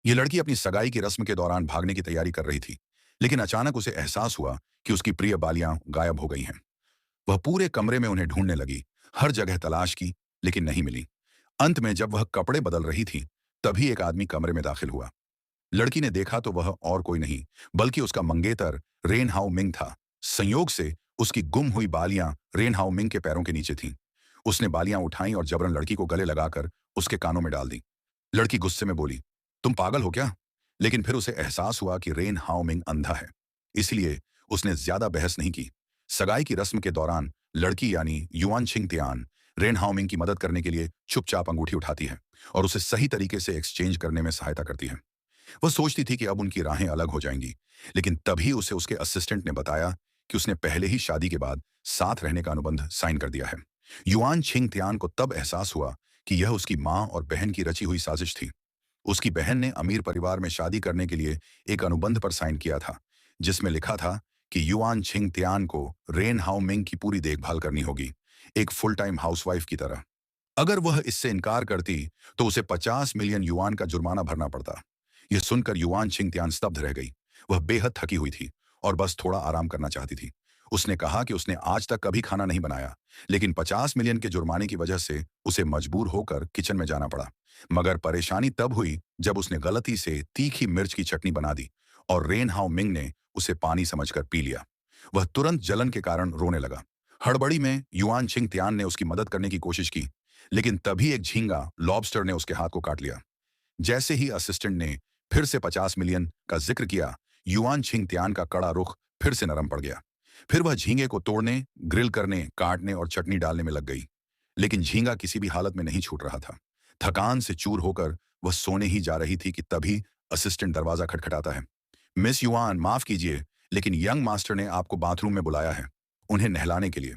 ये लड़की अपनी सगाई की रस्म के दौरान भागने की तैयारी कर रही थी, लेकिन अचानक उसे एहसास हुआ कि उसकी प्रिय बालियां गायब हो गई हैं। वह पूरे कमरे में उन्हें ढूंढने लगी, हर जगह तलाश की, लेकिन नहीं मिली। अंत में जब वह कपड़े बदल रही थी, तभी एक आदमी कमरे में दाखिल हुआ। लड़की ने देखा तो वह और कोई नहीं, बल्कि उसका मंगेतर रेन हाउ मिंग था। संयोग से उसकी गुम हुई बालियां रेन हाउ मिंग के पैरों के नीचे थीं। उसने बालियां उठाईं और जबरन लड़की को गले लगाकर उसके कानों में डाल दी। लड़की गुस्से में बोली, तुम पागल हो क्या? लेकिन फिर उसे एहसास हुआ कि रेन हाओमिंग अंधा है, इसलिए उसने ज्यादा बहस नहीं की। सगाई की रस्म के दौरान लड़की यानी युआन छिंग तियान रेन हाओमिंग की मदद करने के लिए चुपचाप अंगूठी उठाती है और उसे सही तरीके से एक्सचेंज करने में सहायता करती है। वह सोचती थी कि अब उनकी राहें अलग हो जाएंगी, लेकिन तभी उसे उसके असिस्टेंट ने बताया कि उसने पहले ही शादी के बाद साथ रहने का अनुबंध साइन कर दिया है। युआन छिंग तियान को तब एहसास हुआ कि यह उसकी मां और बहन की रची हुई साजिश थी। उसकी बहन ने अमीर परिवार में शादी करने के लिए एक अनुबंध पर साइन किया था, जिसमें लिखा था कि युआन छिंग तियान को रेन हाउ मिंग की पूरी देखभाल करनी होगी, एक फुल टाइम हाउसवाइफ की तरह। अगर वह इससे इनकार करती तो उसे 50 मिलियन युआन का जुर्माना भरना पड़ता। यह सुनकर युआन छिंग तियान स्तब्ध रह गई। वह बेहद थकी हुई थी और बस थोड़ा आराम करना चाहती थी। उसने कहा कि उसने आज तक कभी खाना नहीं बनाया, लेकिन 50 मिलियन के जुर्माने की वजह से उसे मजबूर होकर किचन में जाना पड़ा। मगर परेशानी तब हुई जब उसने गलती से तीखी मिर्च की चटनी बना दी और रेन हाउ मिंग ने उसे पानी समझकर पी लिया। वह तुरंत जलन के कारण रोने लगा। हड़बड़ी में युआन छिंग तियान ने उसकी मदद करने की कोशिश की, लेकिन तभी एक झींगा लॉबस्टर ने उसके हाथ को काट लिया। जैसे ही असिस्टेंट ने फिर से 50 मिलियन का जिक्र किया, युआन छिंग तियान का कड़ा रुख फिर से नरम पड़ गया। फिर वह झींगे को तोड़ने, ग्रिल करने, काटने और चटनी डालने में लग गई। लेकिन झींगा किसी भी हालत में नहीं छूट रहा था। थकान से चूर होकर वह सोने ही जा रही थी कि तभी असिस्टेंट दरवाजा खटखटाता है। मिस युआन, माफ कीजिए, लेकिन यंग मास्टर ने आपको बाथरूम में बुलाया है, उन्हें नहलाने के लिए।